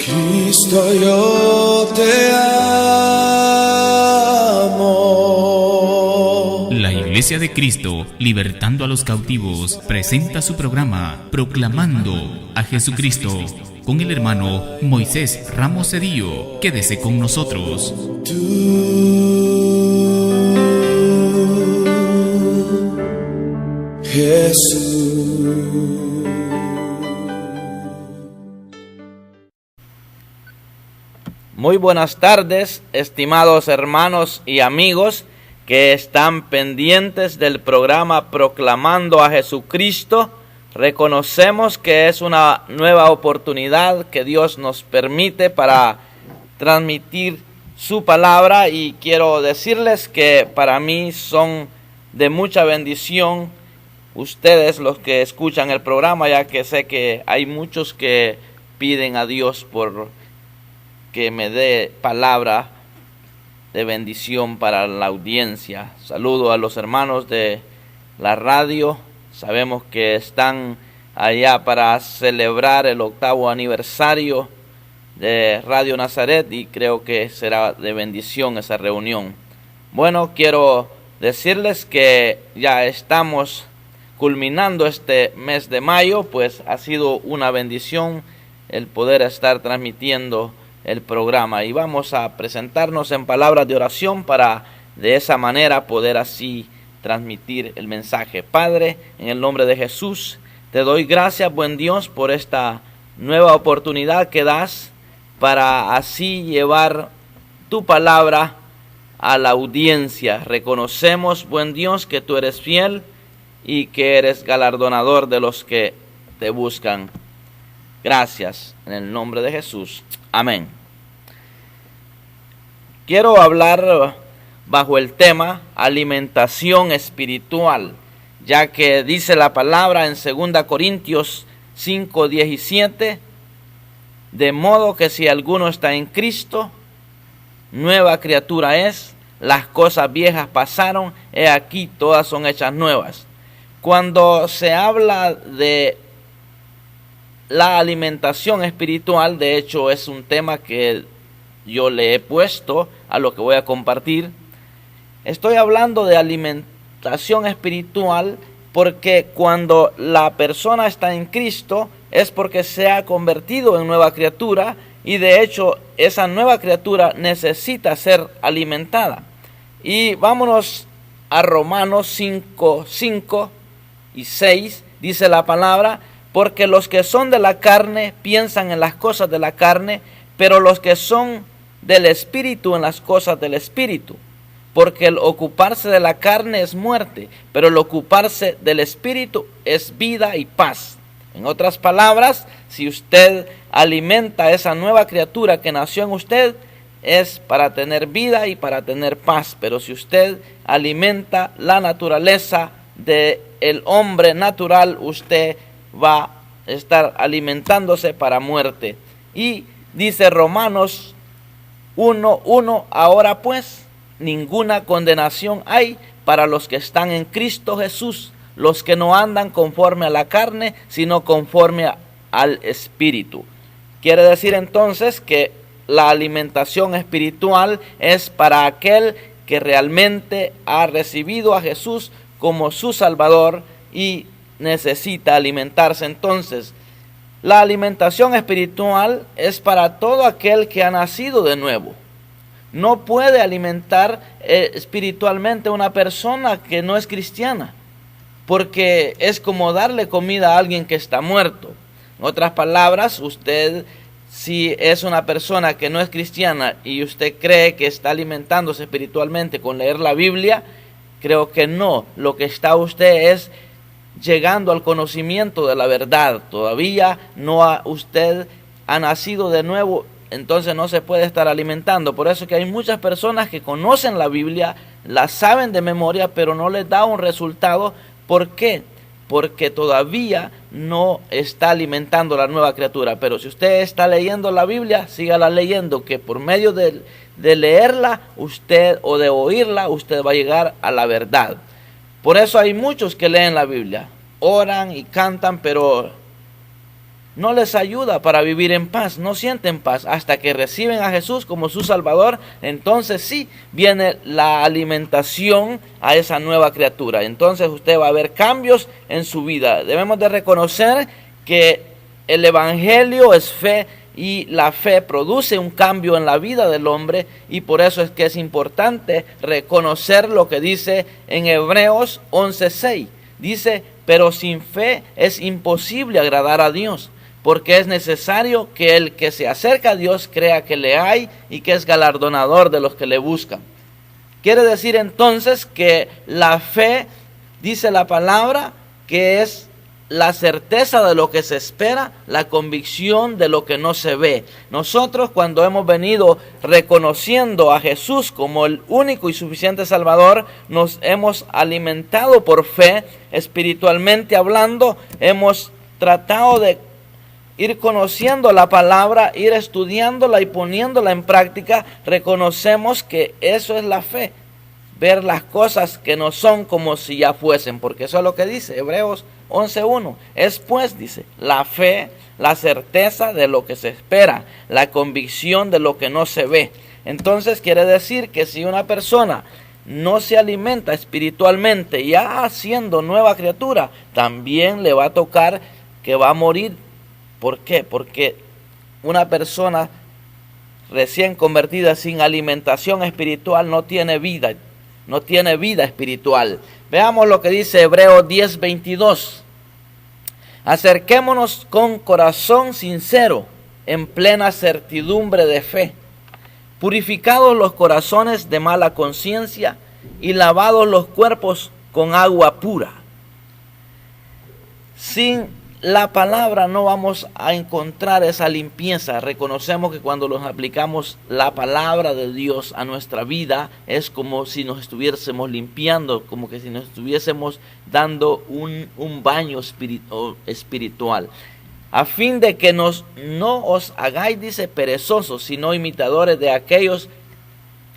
Cristo, yo te amo. La Iglesia de Cristo, libertando a los cautivos, presenta su programa Proclamando a Jesucristo con el hermano Moisés Ramos Cedillo. Quédese con nosotros. Jesús. Muy buenas tardes, estimados hermanos y amigos que están pendientes del programa Proclamando a Jesucristo. Reconocemos que es una nueva oportunidad que Dios nos permite para transmitir su palabra, y quiero decirles que para mí son de mucha bendición ustedes los que escuchan el programa, ya que sé que hay muchos que piden a Dios por que me dé palabra de bendición para la audiencia. Saludo a los hermanos de la radio. Sabemos que están allá para celebrar el 8º aniversario de Radio Nazaret, y creo que será de bendición esa reunión. Bueno, quiero decirles que ya estamos culminando este mes de mayo, pues ha sido una bendición el poder estar transmitiendo el programa, y vamos a presentarnos en palabras de oración para de esa manera poder así transmitir el mensaje. Padre, en el nombre de Jesús, te doy gracias, buen Dios, por esta nueva oportunidad que das para así llevar tu palabra a la audiencia. Reconocemos, buen Dios, que tú eres fiel y que eres galardonador de los que te buscan. Gracias, en el nombre de Jesús. Amén. Quiero hablar bajo el tema alimentación espiritual, ya que dice la palabra en 2 Corintios 5:17, de modo que si alguno está en Cristo, nueva criatura es, las cosas viejas pasaron, he aquí todas son hechas nuevas. Cuando se habla de la alimentación espiritual, de hecho es un tema que yo le he puesto a lo que voy a compartir. Estoy hablando de alimentación espiritual porque cuando la persona está en Cristo es porque se ha convertido en nueva criatura, y de hecho esa nueva criatura necesita ser alimentada. Y vámonos a Romanos 5 y 6, dice la palabra: porque los que son de la carne piensan en las cosas de la carne, pero los que son del Espíritu en las cosas del Espíritu. Porque el ocuparse de la carne es muerte, pero el ocuparse del Espíritu es vida y paz. En otras palabras, si usted alimenta a esa nueva criatura que nació en usted, es para tener vida y para tener paz. Pero si usted alimenta la naturaleza del hombre natural, usted va a estar alimentándose para muerte. Y dice Romanos 1:1, ahora pues ninguna condenación hay para los que están en Cristo Jesús, los que no andan conforme a la carne, sino conforme al Espíritu. Quiere decir entonces que la alimentación espiritual es para aquel que realmente ha recibido a Jesús como su Salvador y necesita alimentarse. Entonces, la alimentación espiritual es para todo aquel que ha nacido de nuevo. No puede alimentar espiritualmente a una persona que no es cristiana, porque es como darle comida a alguien que está muerto. En otras palabras, usted, si es una persona que no es cristiana y usted cree que está alimentándose espiritualmente con leer la Biblia, creo que no. Lo que está usted es llegando al conocimiento de la verdad. Todavía usted ha nacido de nuevo, entonces no se puede estar alimentando. Por eso que hay muchas personas que conocen la Biblia, la saben de memoria, pero no les da un resultado. ¿Por qué? Porque todavía no está alimentando la nueva criatura. Pero si usted está leyendo la Biblia, sígala leyendo, que por medio de leerla usted, o de oírla, usted va a llegar a la verdad. Por eso hay muchos que leen la Biblia, oran y cantan, pero no les ayuda para vivir en paz, no sienten paz hasta que reciben a Jesús como su Salvador. Entonces sí viene la alimentación a esa nueva criatura. Entonces usted va a ver cambios en su vida. Debemos de reconocer que el Evangelio es fe y la fe produce un cambio en la vida del hombre, y por eso es que es importante reconocer lo que dice en Hebreos 11:6. Dice: pero sin fe es imposible agradar a Dios, porque es necesario que el que se acerca a Dios crea que le hay y que es galardonador de los que le buscan. Quiere decir entonces que la fe, dice la palabra, que es la certeza de lo que se espera, la convicción de lo que no se ve. Nosotros, cuando hemos venido reconociendo a Jesús como el único y suficiente Salvador, nos hemos alimentado por fe, espiritualmente hablando. Hemos tratado de ir conociendo la palabra, ir estudiándola y poniéndola en práctica. Reconocemos que eso es la fe, ver las cosas que no son como si ya fuesen, porque eso es lo que dice Hebreos 11:1. Es pues, dice, la fe, la certeza de lo que se espera, la convicción de lo que no se ve. Entonces quiere decir que si una persona no se alimenta espiritualmente, ya siendo nueva criatura, también le va a tocar que va a morir. ¿Por qué? Porque una persona recién convertida sin alimentación espiritual no tiene vida. No tiene vida espiritual. Veamos lo que dice Hebreos 10:22. Acerquémonos con corazón sincero, en plena certidumbre de fe, purificados los corazones de mala conciencia y lavados los cuerpos con agua pura. Sin la palabra no vamos a encontrar esa limpieza. Reconocemos que cuando nos aplicamos la palabra de Dios a nuestra vida, es como si nos estuviésemos limpiando, como que si nos estuviésemos dando un baño espiritual. A fin de que no os hagáis, dice, perezosos, sino imitadores de aquellos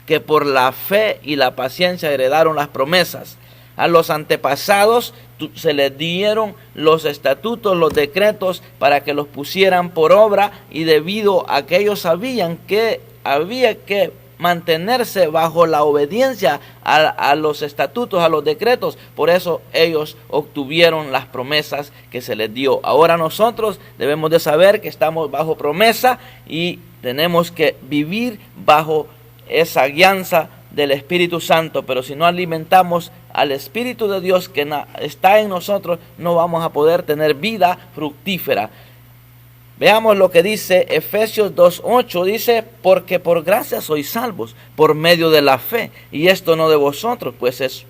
que por la fe y la paciencia heredaron las promesas. A los antepasados se les dieron los estatutos, los decretos, para que los pusieran por obra, y debido a que ellos sabían que había que mantenerse bajo la obediencia a los estatutos, a los decretos, por eso ellos obtuvieron las promesas que se les dio. Ahora nosotros debemos de saber que estamos bajo promesa y tenemos que vivir bajo esa guianza del Espíritu Santo, pero si no alimentamos al Espíritu de Dios que está en nosotros, no vamos a poder tener vida fructífera. Veamos lo que dice Efesios 2:8, dice: porque por gracia sois salvos por medio de la fe, y esto no de vosotros, pues es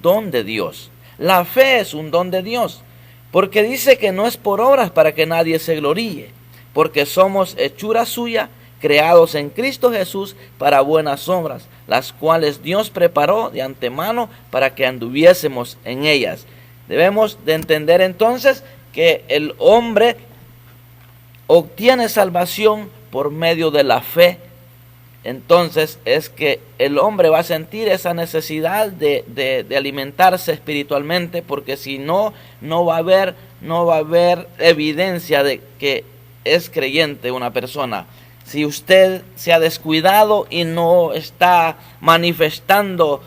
don de Dios. La fe es un don de Dios, porque dice que no es por obras para que nadie se gloríe, porque somos hechura suya, creados en Cristo Jesús para buenas obras, las cuales Dios preparó de antemano para que anduviésemos en ellas. Debemos de entender entonces que el hombre obtiene salvación por medio de la fe. Entonces es que el hombre va a sentir esa necesidad de alimentarse espiritualmente, porque si no, no va a haber evidencia de que es creyente una persona. Si usted se ha descuidado y no está manifestando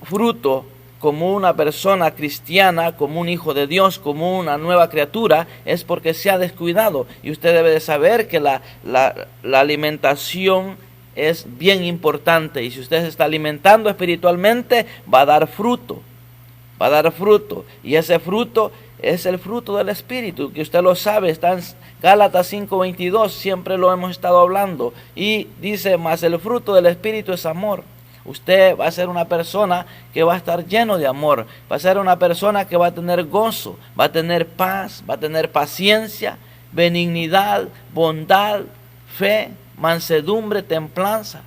fruto como una persona cristiana, como un hijo de Dios, como una nueva criatura, es porque se ha descuidado. Y usted debe de saber que la alimentación es bien importante. Y si usted se está alimentando espiritualmente, va a dar fruto. Va a dar fruto. Y ese fruto es el fruto del Espíritu, que usted lo sabe, está en Gálatas 5:22, siempre lo hemos estado hablando. Y dice: mas el fruto del Espíritu es amor. Usted va a ser una persona que va a estar lleno de amor, va a ser una persona que va a tener gozo, va a tener paz, va a tener paciencia, benignidad, bondad, fe, mansedumbre, templanza.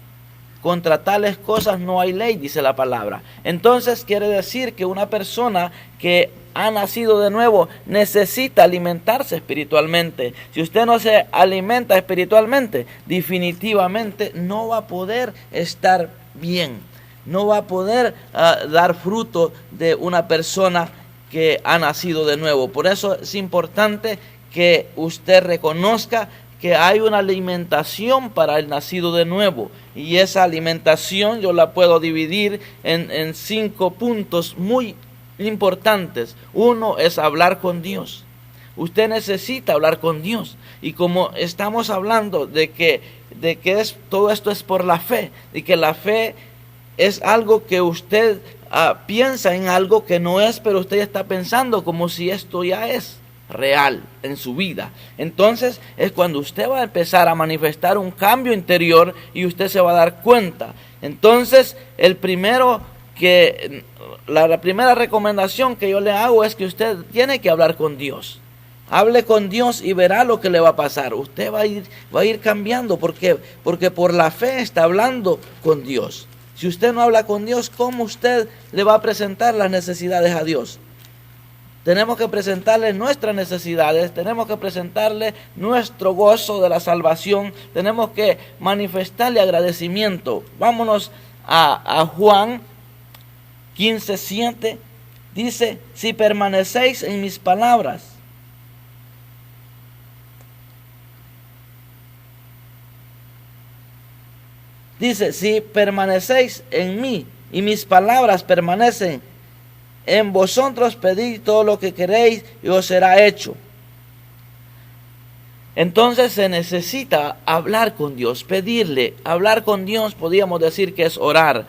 Contra tales cosas no hay ley, dice la palabra. Entonces quiere decir que una persona que ha nacido de nuevo necesita alimentarse espiritualmente. Si usted no se alimenta espiritualmente, definitivamente no va a poder estar bien. No va a poder dar fruto de una persona que ha nacido de nuevo. Por eso es importante que usted reconozca que hay una alimentación para el nacido de nuevo. Y esa alimentación yo la puedo dividir en 5 puntos muy importantes. Uno es hablar con Dios. Usted necesita hablar con Dios. Y como estamos hablando de que todo esto es por la fe, y que la fe es algo que usted piensa en algo que no es, pero usted está pensando como si esto ya es real en su vida. Entonces es cuando usted va a empezar a manifestar un cambio interior y usted se va a dar cuenta. Entonces la primera recomendación que yo le hago es que usted tiene que hablar con Dios. Hable con Dios y verá lo que le va a pasar. Usted va a ir cambiando. ¿Por qué? Porque por la fe está hablando con Dios. Si usted no habla con Dios, ¿cómo usted le va a presentar las necesidades a Dios? Tenemos que presentarle nuestras necesidades, tenemos que presentarle nuestro gozo de la salvación, tenemos que manifestarle agradecimiento. Vámonos a Juan 15:7. Dice, si permanecéis en mis palabras. Dice, si permanecéis en mí y mis palabras permanecen en vosotros, pedid todo lo que queréis y os será hecho. Entonces se necesita hablar con Dios, pedirle. Hablar con Dios podríamos decir que es orar.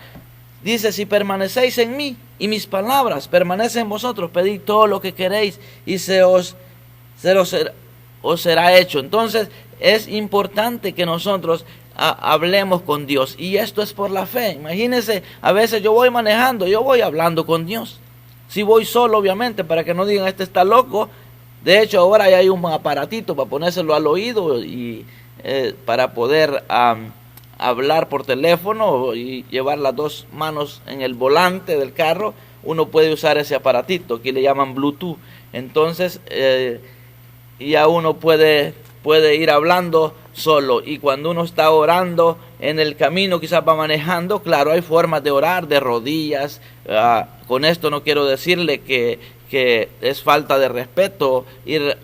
Dice, si permanecéis en mí y mis palabras permanecen en vosotros, pedid todo lo que queréis y os será hecho. Entonces es importante que nosotros hablemos con Dios, y esto es por la fe. Imagínense, a veces yo voy manejando, yo voy hablando con Dios. Si voy solo, obviamente, para que no digan este está loco. De hecho, ahora ya hay un aparatito para ponérselo al oído y para poder hablar por teléfono y llevar las 2 manos en el volante del carro. Uno puede usar ese aparatito, aquí le llaman Bluetooth. Entonces ya uno puede ir hablando solo, y cuando uno está orando en el camino, quizás va manejando, claro, hay formas de orar de rodillas. Con esto no quiero decirle que es falta de respeto ir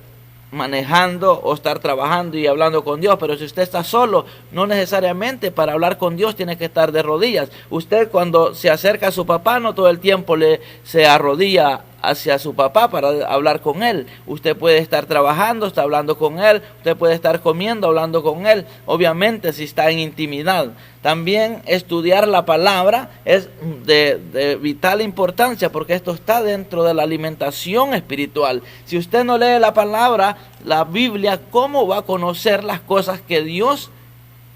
manejando o estar trabajando y hablando con Dios, pero si usted está solo, no necesariamente para hablar con Dios tiene que estar de rodillas. Usted cuando se acerca a su papá, no todo el tiempo se arrodilla hacia su papá para hablar con él. Usted puede estar trabajando, está hablando con él. Usted puede estar comiendo, hablando con él. Obviamente si está en intimidad. También estudiar la palabra es de vital importancia, porque esto está dentro de la alimentación espiritual. Si usted no lee la palabra, la Biblia, ¿cómo va a conocer las cosas que Dios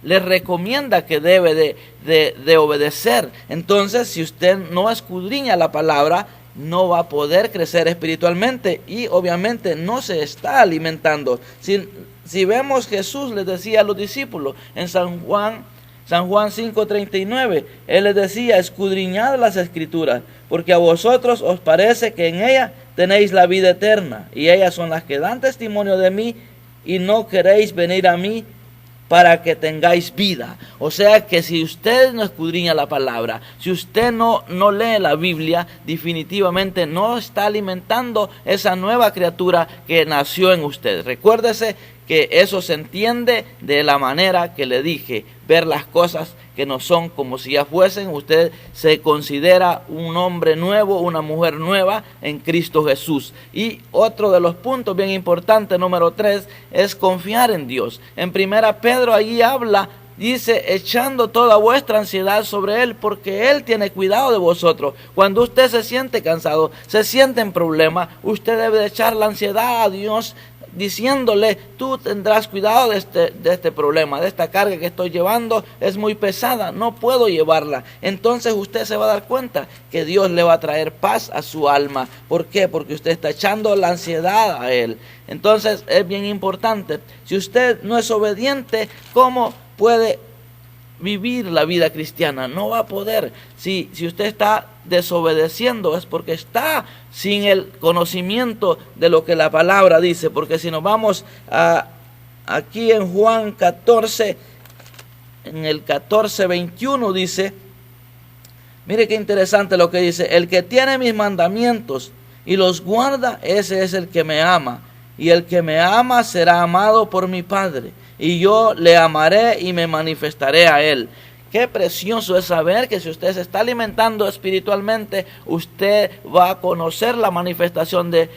le recomienda que debe de obedecer? Entonces, si usted no escudriña la palabra, no va a poder crecer espiritualmente y obviamente no se está alimentando. Si vemos, Jesús les decía a los discípulos en San Juan 5:39, Él les decía, escudriñad las escrituras, porque a vosotros os parece que en ellas tenéis la vida eterna, y ellas son las que dan testimonio de mí, y no queréis venir a mí para que tengáis vida. O sea que si usted no escudriña la palabra, si usted no lee la Biblia, definitivamente no está alimentando esa nueva criatura que nació en usted. Recuérdese que eso se entiende de la manera que le dije, ver las cosas que no son como si ya fuesen. Usted se considera un hombre nuevo, una mujer nueva en Cristo Jesús. Y otro de los puntos bien importantes, número 3, es confiar en Dios. En 1 Pedro allí habla, dice, echando toda vuestra ansiedad sobre Él, porque Él tiene cuidado de vosotros. Cuando usted se siente cansado, se siente en problema, usted debe de echar la ansiedad a Dios, diciéndole, tú tendrás cuidado de este problema, de esta carga que estoy llevando, es muy pesada, no puedo llevarla. Entonces usted se va a dar cuenta que Dios le va a traer paz a su alma. ¿Por qué? Porque usted está echando la ansiedad a Él. Entonces es bien importante. Si usted no es obediente, ¿cómo puede vivir la vida cristiana? No va a poder. Si usted está desobedeciendo, es porque está sin el conocimiento de lo que la palabra dice. Porque si nos vamos aquí en Juan 14, en el 14:21 dice, mire qué interesante lo que dice, el que tiene mis mandamientos y los guarda, ese es el que me ama, y el que me ama será amado por mi Padre, y yo le amaré y me manifestaré a él. Qué precioso es saber que si usted se está alimentando espiritualmente, usted va a conocer la manifestación de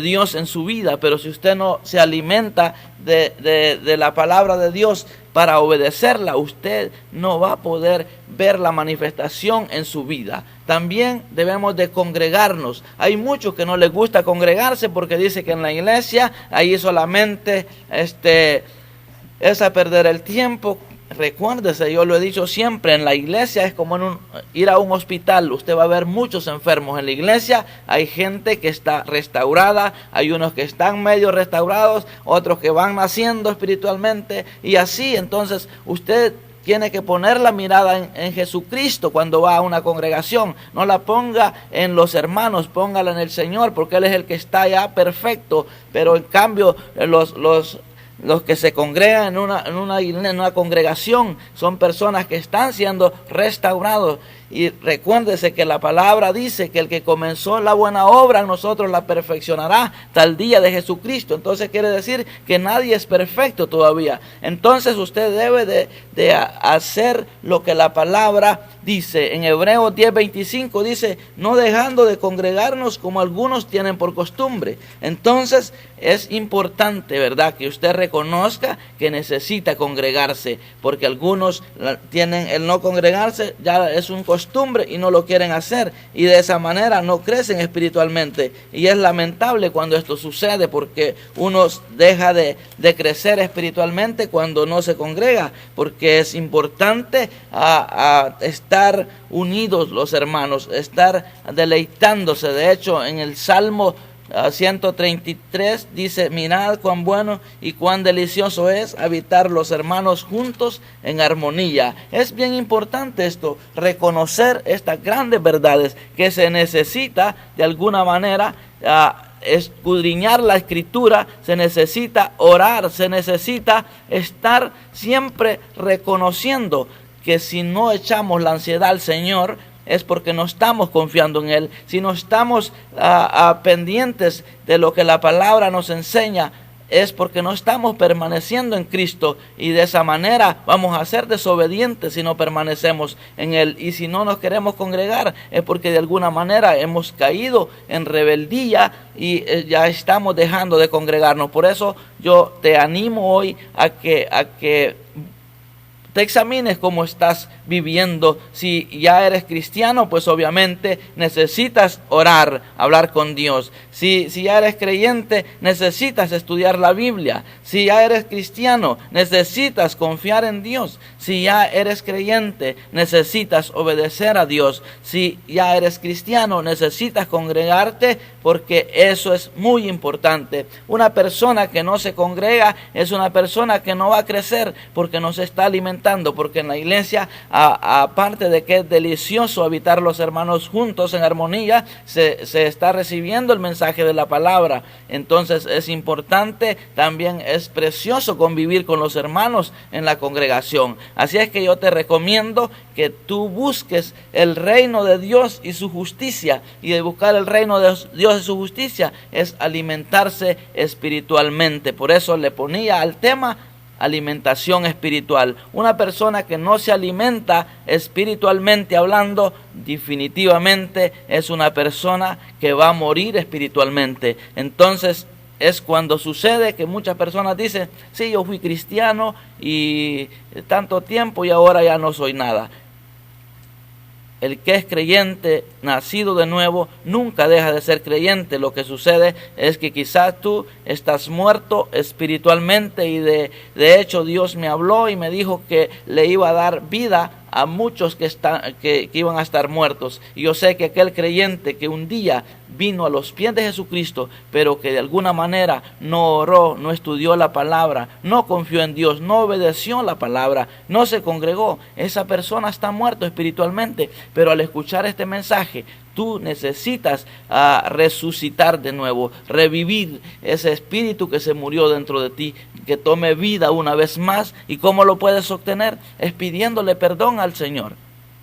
Dios en su vida. Pero si usted no se alimenta de la palabra de Dios para obedecerla, usted no va a poder ver la manifestación en su vida. También debemos de congregarnos. Hay muchos que no les gusta congregarse porque dice que en la iglesia ahí solamente es a perder el tiempo. Recuérdese, yo lo he dicho siempre, en la iglesia es como ir a un hospital. Usted va a ver muchos enfermos en la iglesia. Hay gente que está restaurada, hay unos que están medio restaurados, otros que van naciendo espiritualmente, y así. Entonces usted tiene que poner la mirada en Jesucristo cuando va a una congregación. No la ponga en los hermanos, póngala en el Señor, porque Él es el que está ya perfecto. Pero en cambio los que se congregan en una congregación son personas que están siendo restaurados. Y recuérdese que la palabra dice que el que comenzó la buena obra en nosotros la perfeccionará hasta el día de Jesucristo. Entonces quiere decir que nadie es perfecto todavía. Entonces usted debe de hacer lo que la palabra dice. En Hebreos 10:25 dice: no dejando de congregarnos como algunos tienen por costumbre. Entonces es importante, ¿verdad?, que usted reconozca que necesita congregarse, porque algunos tienen el no congregarse, ya es un costumbre y no lo quieren hacer, y de esa manera no crecen espiritualmente. Y es lamentable cuando esto sucede, porque uno deja de crecer espiritualmente cuando no se congrega, porque es importante estar unidos los hermanos, estar deleitándose. De hecho, en el Salmo 133 dice: mirad cuán bueno y cuán delicioso es habitar los hermanos juntos en armonía. Es bien importante esto, reconocer estas grandes verdades, que se necesita de alguna manera escudriñar la escritura, se necesita orar, se necesita estar siempre reconociendo que si no echamos la ansiedad al Señor, es porque no estamos confiando en Él. Si no estamos pendientes de lo que la palabra nos enseña, es porque no estamos permaneciendo en Cristo, y de esa manera vamos a ser desobedientes si no permanecemos en Él. Y si no nos queremos congregar, es porque de alguna manera hemos caído en rebeldía y ya estamos dejando de congregarnos. Por eso yo te animo hoy a que te examines cómo estás viviendo. Si ya eres cristiano, pues obviamente necesitas orar, hablar con Dios. Si ya eres creyente, necesitas estudiar la Biblia. Si ya eres cristiano, necesitas confiar en Dios. Si ya eres creyente, necesitas obedecer a Dios. Si ya eres cristiano, necesitas congregarte, porque eso es muy importante. Una persona que no se congrega es una persona que no va a crecer, porque no se está alimentando. Porque en la iglesia, aparte de que es delicioso habitar los hermanos juntos en armonía, se está recibiendo el mensaje de la palabra. Entonces es importante, también es precioso convivir con los hermanos en la congregación. Así es que yo te recomiendo que tú busques el reino de Dios y su justicia. Y de buscar el reino de Dios y su justicia es alimentarse espiritualmente. Por eso le ponía al tema alimentación espiritual. Una persona que no se alimenta espiritualmente hablando, definitivamente es una persona que va a morir espiritualmente. Entonces es cuando sucede que muchas personas dicen: sí, yo fui cristiano y tanto tiempo y ahora ya no soy nada. El que es creyente, nacido de nuevo, nunca deja de ser creyente. Lo que sucede es que quizás tú estás muerto espiritualmente, y de hecho Dios me habló y me dijo que le iba a dar vida a muchos que iban a estar muertos. Y yo sé que aquel creyente que un día vino a los pies de Jesucristo, pero que de alguna manera no oró, no estudió la palabra, no confió en Dios, no obedeció la palabra, no se congregó, esa persona está muerto espiritualmente. Pero al escuchar este mensaje, tú necesitas resucitar de nuevo, revivir ese espíritu que se murió dentro de ti, que tome vida una vez más. ¿Y cómo lo puedes obtener? Es pidiéndole perdón al Señor.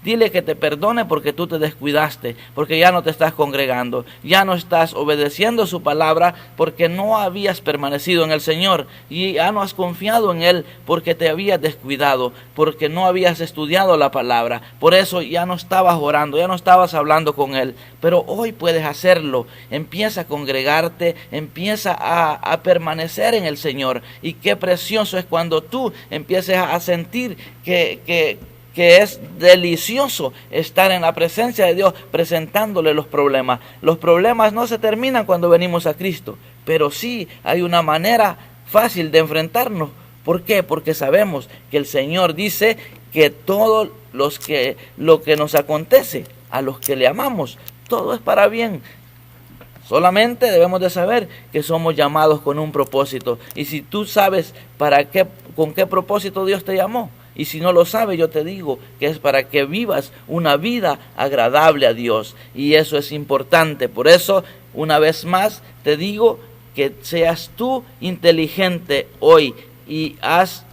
Dile que te perdone porque tú te descuidaste, porque ya no te estás congregando, ya no estás obedeciendo su palabra porque no habías permanecido en el Señor y ya no has confiado en Él porque te habías descuidado, porque no habías estudiado la palabra. Por eso ya no estabas orando, ya no estabas hablando con Él. Pero hoy puedes hacerlo. Empieza a congregarte, empieza a permanecer en el Señor. Y qué precioso es cuando tú empieces a sentir que es delicioso estar en la presencia de Dios presentándole los problemas. Los problemas no se terminan cuando venimos a Cristo, pero sí hay una manera fácil de enfrentarnos. ¿Por qué? Porque sabemos que el Señor dice que todo lo que nos acontece a los que le amamos, todo es para bien. Solamente debemos de saber que somos llamados con un propósito. Y si tú sabes con qué propósito Dios te llamó, y si no lo sabes, yo te digo que es para que vivas una vida agradable a Dios. Y eso es importante. Por eso, una vez más, te digo que seas tú inteligente hoy y haz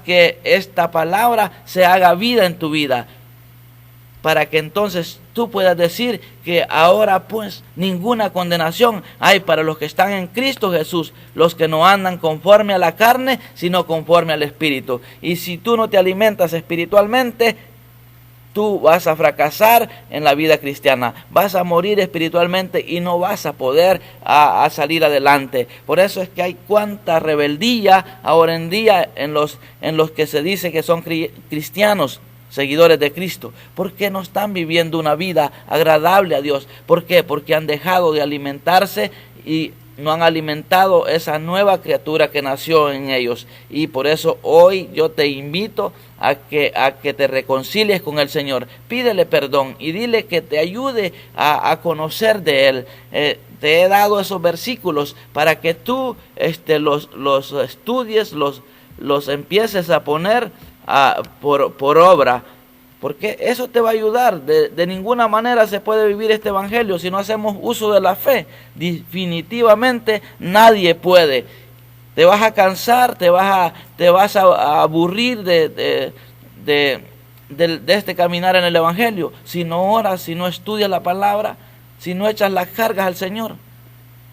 que esta palabra se haga vida en tu vida, para que entonces tú puedas decir que ahora pues ninguna condenación hay para los que están en Cristo Jesús, los que no andan conforme a la carne, sino conforme al Espíritu. Y si tú no te alimentas espiritualmente, tú vas a fracasar en la vida cristiana, vas a morir espiritualmente y no vas a poder a salir adelante. Por eso es que hay cuánta rebeldía ahora en día en los que se dice que son cristianos, seguidores de Cristo, porque no están viviendo una vida agradable a Dios. ¿Por qué? Porque han dejado de alimentarse y no han alimentado esa nueva criatura que nació en ellos. Y por eso hoy yo te invito a que te reconcilies con el Señor. Pídele perdón y dile que te ayude a conocer de Él. Te he dado esos versículos para que tú los estudies, los empieces a poner por obra, porque eso te va a ayudar. De ninguna manera se puede vivir este evangelio si no hacemos uso de la fe. Definitivamente nadie puede. Te vas a cansar, te vas a aburrir de este caminar en el evangelio si no oras, si no estudias la palabra, si no echas las cargas al Señor.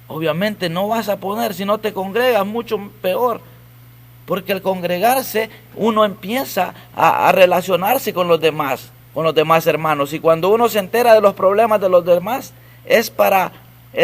Obviamente no vas a poder. Si no te congregas, mucho peor. Porque al congregarse uno empieza a relacionarse con los demás hermanos. Y cuando uno se entera de los problemas de los demás, es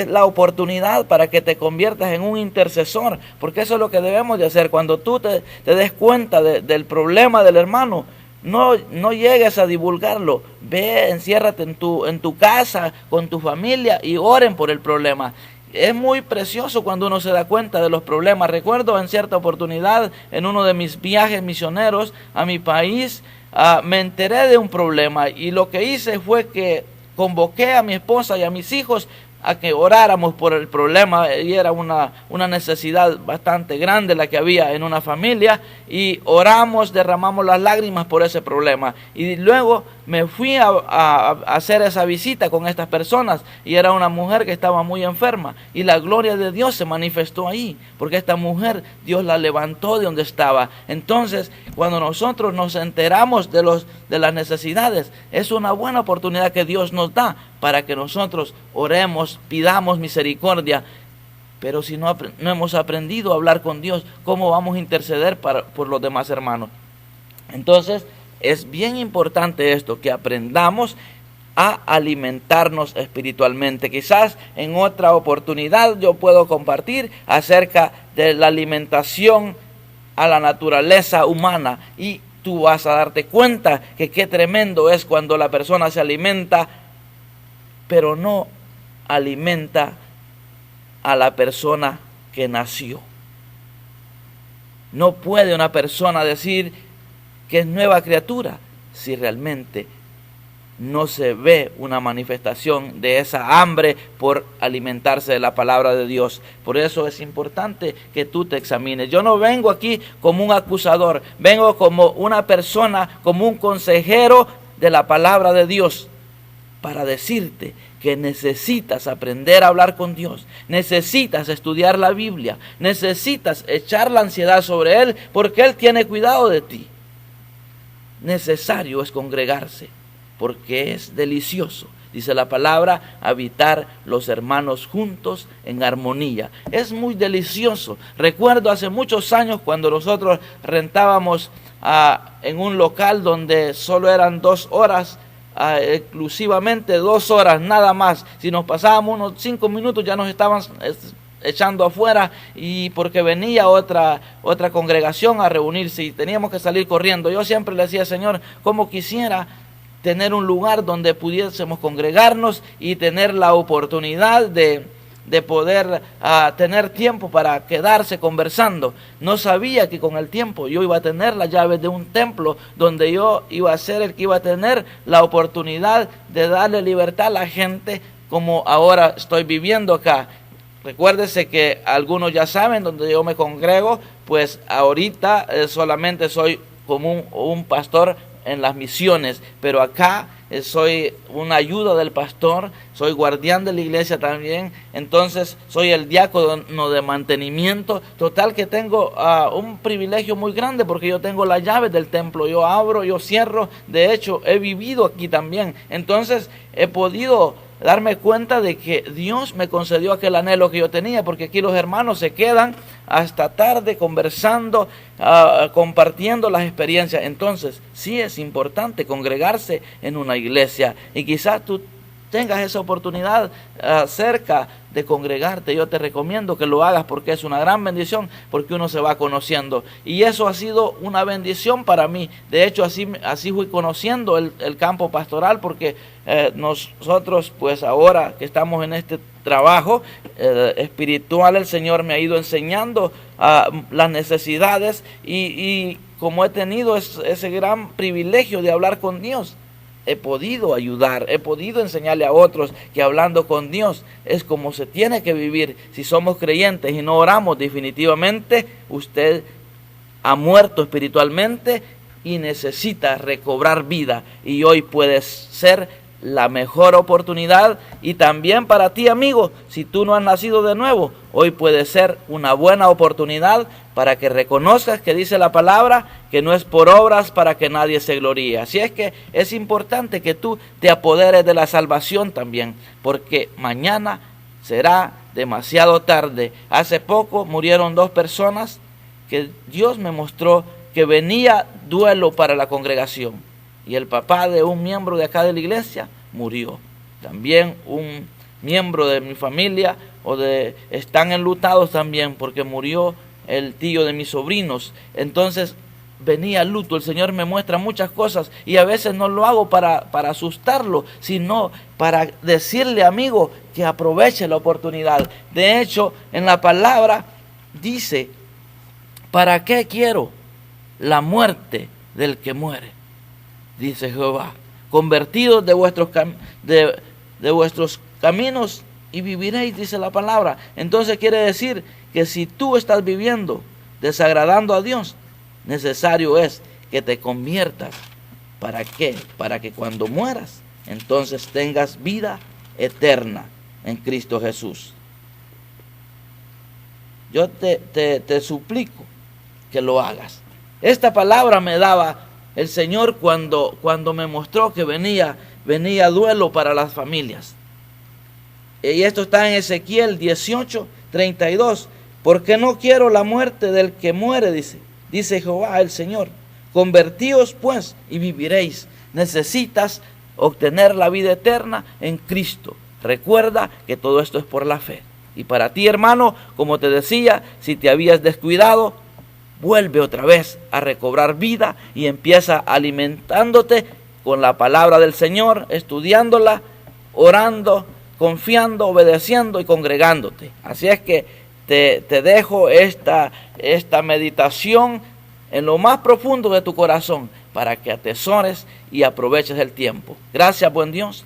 la oportunidad para que te conviertas en un intercesor. Porque eso es lo que debemos de hacer. Cuando tú te des cuenta del problema del hermano, no llegues a divulgarlo. Ve, enciérrate en tu casa, con tu familia y oren por el problema. Es muy precioso cuando uno se da cuenta de los problemas. Recuerdo en cierta oportunidad, en uno de mis viajes misioneros a mi país, me enteré de un problema y lo que hice fue que convoqué a mi esposa y a mis hijos a que oráramos por el problema. Y era una necesidad bastante grande la que había en una familia, y oramos, derramamos las lágrimas por ese problema. Y luego me fui a hacer esa visita con estas personas, y era una mujer que estaba muy enferma, y la gloria de Dios se manifestó ahí, porque esta mujer Dios la levantó de donde estaba. Entonces, cuando nosotros nos enteramos de las necesidades, es una buena oportunidad que Dios nos da para que nosotros oremos, pidamos misericordia. Pero si no hemos aprendido a hablar con Dios, ¿cómo vamos a interceder por los demás hermanos? Entonces, es bien importante esto, que aprendamos a alimentarnos espiritualmente. Quizás en otra oportunidad yo puedo compartir acerca de la alimentación a la naturaleza humana, y tú vas a darte cuenta que qué tremendo es cuando la persona se alimenta, pero no alimenta a la persona que nació. No puede una persona decir que es nueva criatura si realmente no se ve una manifestación de esa hambre por alimentarse de la palabra de Dios. Por eso es importante que tú te examines. Yo no vengo aquí como un acusador, vengo como una persona, como un consejero de la palabra de Dios, para decirte que necesitas aprender a hablar con Dios, necesitas estudiar la Biblia, necesitas echar la ansiedad sobre Él, porque Él tiene cuidado de ti. necesario es congregarse, porque es delicioso. Dice la palabra, habitar los hermanos juntos en armonía. Es muy delicioso. Recuerdo hace muchos años cuando nosotros rentábamos en un local donde solo eran 2 horas, exclusivamente 2 horas, nada más. Si nos pasábamos unos 5 minutos ya nos estaban echando afuera, y porque venía otra congregación a reunirse y teníamos que salir corriendo. Yo siempre le decía, Señor, cómo quisiera tener un lugar donde pudiésemos congregarnos y tener la oportunidad de poder tener tiempo para quedarse conversando. No sabía que con el tiempo yo iba a tener las llaves de un templo donde yo iba a ser el que iba a tener la oportunidad de darle libertad a la gente, como ahora estoy viviendo acá. Recuérdese que algunos ya saben donde yo me congrego, pues ahorita solamente soy como un pastor en las misiones, pero acá soy una ayuda del pastor, soy guardián de la iglesia también, entonces soy el diácono de mantenimiento. Total que tengo un privilegio muy grande, porque yo tengo las llaves del templo, yo abro, yo cierro. De hecho, he vivido aquí también, entonces he podido darme cuenta de que Dios me concedió aquel anhelo que yo tenía, porque aquí los hermanos se quedan hasta tarde conversando, compartiendo las experiencias. Entonces sí es importante congregarse en una iglesia, y quizás tú tengas esa oportunidad cerca de congregarte. Yo te recomiendo que lo hagas, porque es una gran bendición, porque uno se va conociendo, y eso ha sido una bendición para mí. De hecho, así fui conociendo el campo pastoral, porque nosotros, pues ahora que estamos en este trabajo espiritual, el Señor me ha ido enseñando las necesidades, y como he tenido ese gran privilegio de hablar con Dios, he podido ayudar, he podido enseñarle a otros que hablando con Dios es como se tiene que vivir. Si somos creyentes y no oramos, definitivamente usted ha muerto espiritualmente y necesita recobrar vida, y hoy puede ser la mejor oportunidad. Y también para ti, amigo, si tú no has nacido de nuevo, hoy puede ser una buena oportunidad para que reconozcas que dice la palabra que no es por obras para que nadie se gloríe. Así es que es importante que tú te apoderes de la salvación también, porque mañana será demasiado tarde. Hace poco murieron 2 personas que Dios me mostró que venía duelo para la congregación, y el papá de un miembro de acá de la iglesia murió. También un miembro de mi familia están enlutados también, porque murió el tío de mis sobrinos. Entonces venía luto. El Señor me muestra muchas cosas, y a veces no lo hago para asustarlo, sino para decirle, amigo, que aproveche la oportunidad. De hecho, en la palabra dice, ¿para qué quiero la muerte del que muere? Dice Jehová, convertidos de vuestros caminos y viviréis, dice la palabra. Entonces quiere decir que si tú estás viviendo desagradando a Dios, necesario es que te conviertas. ¿Para qué? Para que cuando mueras, entonces tengas vida eterna en Cristo Jesús. Yo te suplico que lo hagas. Esta palabra me daba el Señor cuando me mostró que venía duelo para las familias. Y esto está en Ezequiel 18:32. Porque no quiero la muerte del que muere, dice Jehová el Señor. Convertíos pues y viviréis. Necesitas obtener la vida eterna en Cristo. Recuerda que todo esto es por la fe. Y para ti, hermano, como te decía, si te habías descuidado, vuelve otra vez a recobrar vida y empieza alimentándote con la palabra del Señor, estudiándola, orando, confiando, obedeciendo y congregándote. Así es que te dejo esta meditación en lo más profundo de tu corazón, para que atesores y aproveches el tiempo. Gracias, buen Dios,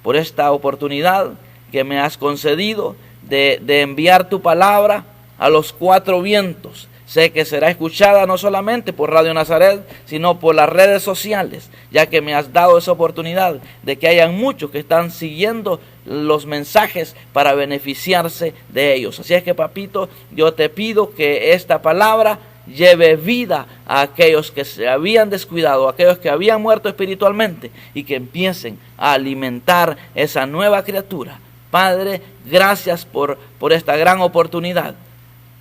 por esta oportunidad que me has concedido de enviar tu palabra a los 4 vientos. Sé que será escuchada no solamente por Radio Nazaret, sino por las redes sociales, ya que me has dado esa oportunidad de que hayan muchos que están siguiendo los mensajes para beneficiarse de ellos. Así es que, papito, yo te pido que esta palabra lleve vida a aquellos que se habían descuidado, a aquellos que habían muerto espiritualmente, y que empiecen a alimentar esa nueva criatura. Padre, gracias por esta gran oportunidad.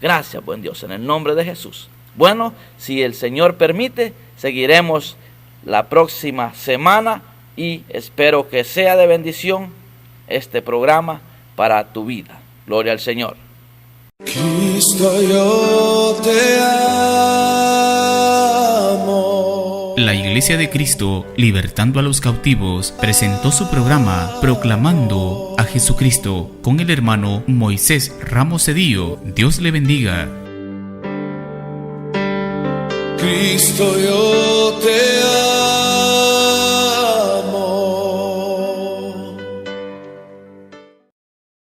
Gracias, buen Dios, en el nombre de Jesús. Bueno, si el Señor permite, seguiremos la próxima semana y espero que sea de bendición este programa para tu vida. Gloria al Señor. Cristo, yo te amo. La Iglesia de Cristo, libertando a los cautivos, presentó su programa Proclamando a Jesucristo con el hermano Moisés Ramos Cedillo. Dios le bendiga. Cristo, yo